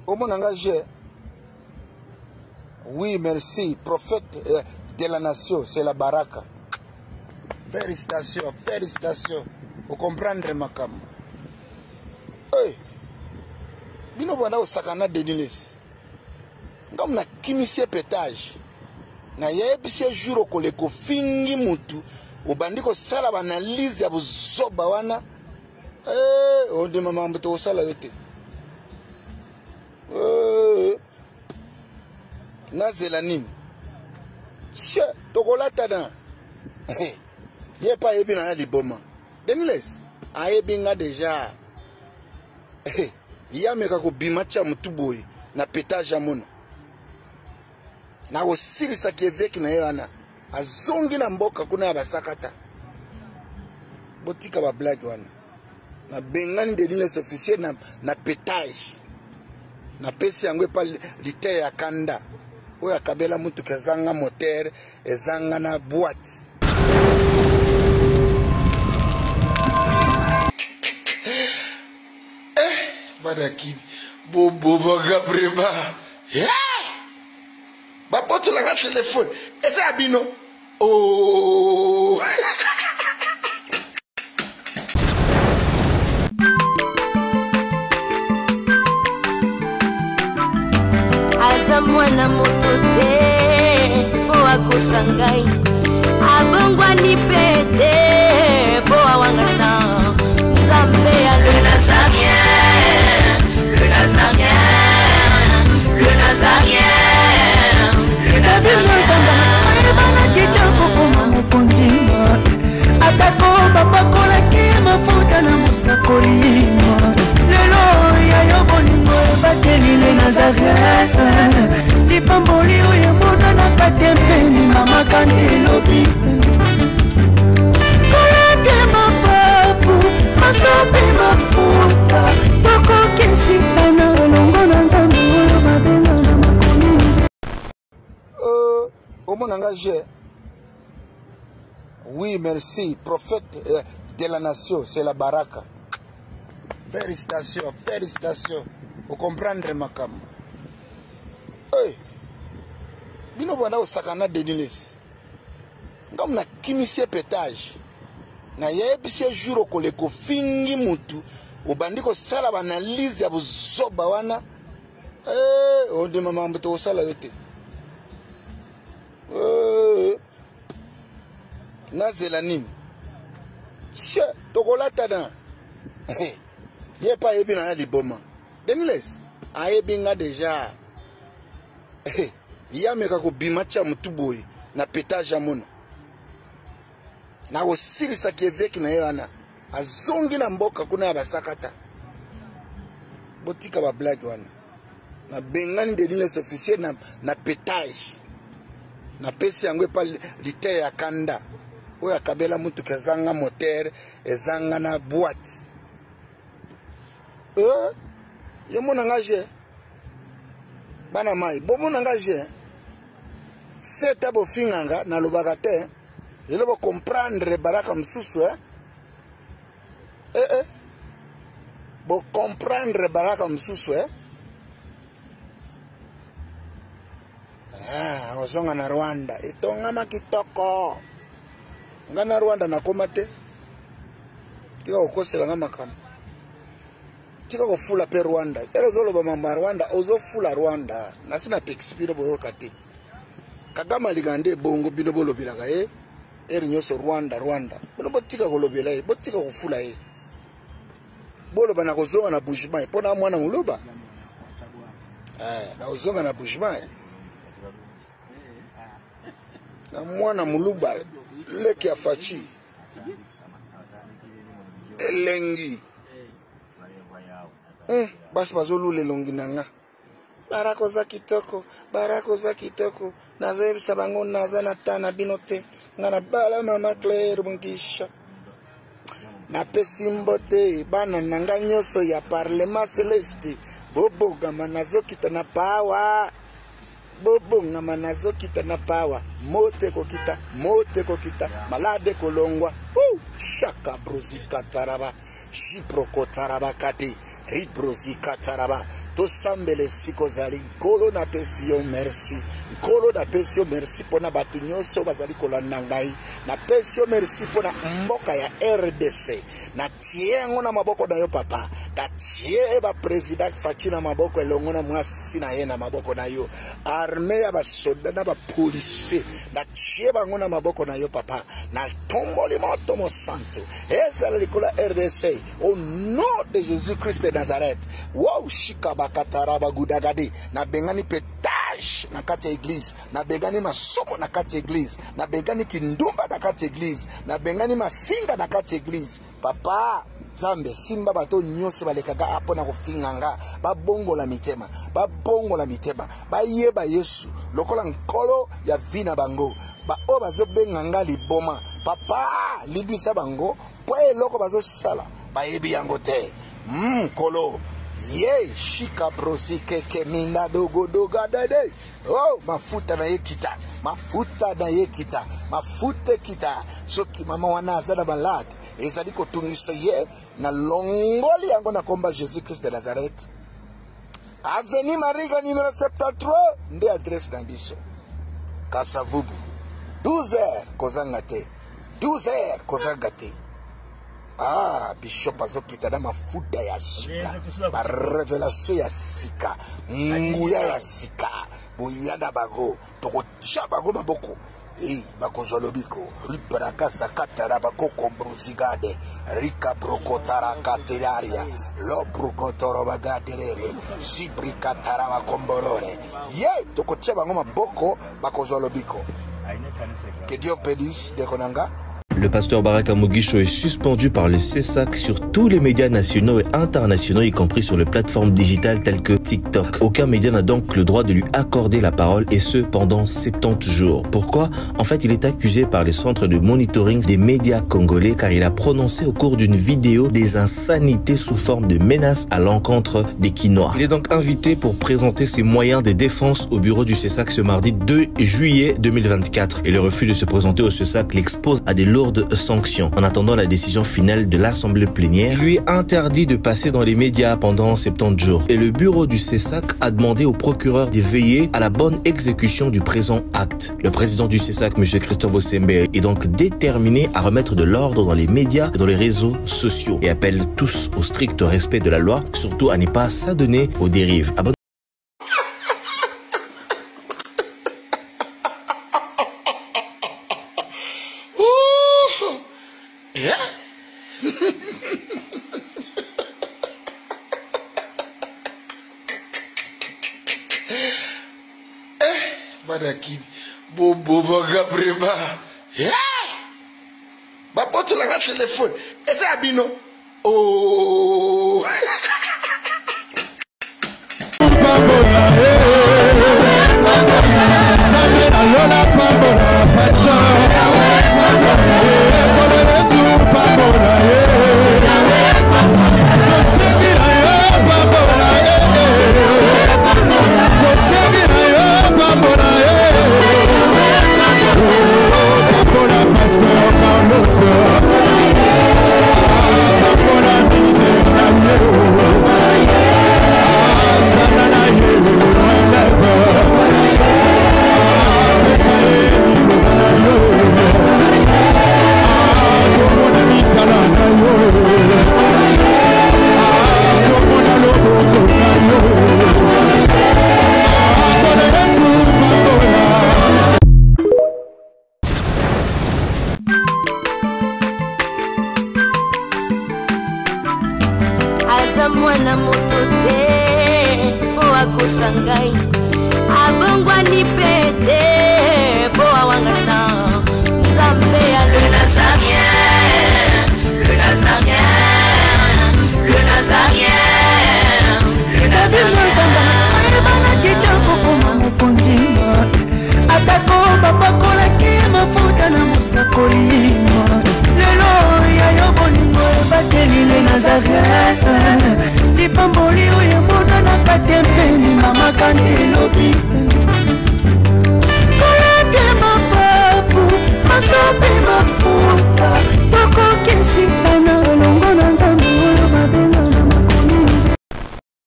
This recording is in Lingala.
Au mon engagé, oui, merci, prophète de la nation, c'est la baraka. Félicitations, félicitations. Vous comprenez ma cam. Hey, bino bwana au sakana de Niles. Comme na kimisie pétage. Na yebise jour koleko fingi mutu. Ubandiko sala banalize ya buzoba wana. On dit maman mbuto sala yote. Nazela nini? Che, tokolata na. Ye pa yebi na liboma. Deniles, ayebi nga deja. Yameka ko bimacha mutuboy na pétage amona. Na osirisa keveki na yana. Azongi na mboka kuna ya basakata. Botika ba blague wana. Na bengani de Niles officier na pétage. Na pesi yango pa lite ya kanda. Oya kabela mutu kezanga moteur ezanga na boîte. Badaki bobo baga prema. Ba poto la téléphone. Et ça abino. Oh. Mwana moto te po akosangai abongwa ni pete po awangata Nzambe ya le Nazarien, le Nazarien, le Nazarien, le Nazarien. Bana kitoko koma mukondima atako babakola ki mafuta na musakolima lelo ya yobolingo bateli le Nazarien. Pamboli oye mona na katempeni mama kantelobi koleke mapapu masope mafuta toko kesika na longo na Nzambe oyo mabenga na makomi. Au mon engagé, oui merci, prophète de la nation, c'est la baraka. Félicitations, félicitations. Vous comprenez ma cam. Hey. Bino bwana au sakana de Niles. Comme na kimisie pétage. Na yebise jour koleko fingi mutu. Ubandiko sala banalize ya buzoba wana. On dit maman mbuto sala yote. Nazela nini? Che, tokolata na. Ye pa yebi na liboma. Deniles, ayebi nga deja. Yameka ko bimacha mutuboy na pétage amona. Na osirisa keveki na yana. Azongi na mboka kuna ya basakata. Botika ba blague wana. Na bengani de Niles officier na pétage. Na pesi yango pa lite ya kanda. Oya kabela mutu kezanga moteur ezanga na boîte. Yo mona engagé. Bana mai, bo mona engagé. C'est abo finganga na lobagate. Je dois comprendre baraka msusu Bo comprendre baraka msusu ozonga na Rwanda. Itonga makitoko. Ngana Rwanda na komate. Tika ukosela nga makama. Tika kufula pe Rwanda. Ero zolo ba mama Rwanda ozo fula Rwanda. Na sina expire boyo kati. Kagama ligande bongo bino bolo bilaka eri nyoso Rwanda. Bino botika kolobela botika kufula bolo bana kozonga na bushman pona mwana muloba. Na ozonga na bushman. Na mwana muluba leki afachi. Elengi. Basi bazolu le longi nanga. Barako za kitoko. Naze bisabango naza na tana binote. Ngana bala mama Claire Bungisha. Na pesimbote bana nanga nyoso ya parlement celeste. Bobo gama nazo kita na pawa. mote kokita, mote kokita, malade kolongwa, shaka brozika taraba, shiproko taraba kati, ribrozika taraba, tosambele siko zali, nkolo na pesio merci, nkolo na pesio merci pona batu nyonso bazali kolanda ngai, na pesio merci pona mboka ya RDC, na tie ngona maboko na yo papa, na tie ba president Faci na maboko elongo na mwasi na ye na maboko na yo, arme ya ba soda na ba police, na tie bango na maboko na yo papa, na tomboli moto mo santo, ezala likola RDC, au nom de Jésus-Christ de Nazareth, wow shika bakataraba gudagadi, na bengani petage na kati église, na bengani masomo na kati église, na bengani kindumba na kati église, na bengani mafinga na kati église, papa Zambe simba bato nyonso balekaga apo na kofinganga babongola mitema bayeba Yesu lokola nkolo ya vina bango ba o bazobenganga liboma papa libisa bango po eloko bazosala bayebi yango te kolo ye shika prosi keke minda dogo dade oh mafuta na yekita mafuta kita soki mama wana azala balade ezali kotungisa ye na longoli yango na komba Jésus-Christ de Nazareth. Avenue Mariga numéro 73 nde adresse na biso. Kasavubu 12h kozangate 12h kozangate. Bishop azokita na mafuta ya sika, ba revelation ya sika, nguya ya sika, buyana bago, toko chabago maboko. Bakozolobiko, riparaka sakatara bako kombruzigade, rika brokotara kateraria, lo brokotoro bagaterere, sibrikatara bakomborore. Ye, toko chabango maboko bakozolobiko. Que Dieu bénisse de Konanga. Le pasteur Baraka Mugisho est suspendu par le CESAC sur tous les médias nationaux et internationaux, y compris sur les plateformes digitales telles que TikTok. Aucun média n'a donc le droit de lui accorder la parole, et ce pendant 70 jours. Pourquoi? En fait, il est accusé par les centres de monitoring des médias congolais car il a prononcé au cours d'une vidéo des insanités sous forme de menaces à l'encontre des Quinois. Il est donc invité pour présenter ses moyens de défense au bureau du CESAC ce mardi 2 juillet 2024. Et le refus de se présenter au CESAC l'expose à des lourdes sanctions. En attendant la décision finale de l'Assemblée plénière, lui interdit de passer dans les médias pendant 70 jours. Et le bureau du CESAC a demandé au procureur de veiller à la bonne exécution du présent acte. Le président du CESAC, M. Christophe Bosembe, est donc déterminé à remettre de l'ordre dans les médias et dans les réseaux sociaux et appelle tous au strict respect de la loi, surtout à ne pas s'adonner aux dérives. Madaki bobo baga prema bapoto la téléphone et ça abino oh mwana moto te po akosangai abongwa ni pete po awangata Nzambe ya le Nazarien, le Nazarien, le Nazarien, le Nazarien. Bana kitoko koma mukondima atako bapakolaki mafuta na musakolima lelo ya yobolingo bateli le Nazarien lipamboli oyo mona na katempeni mama kandelobi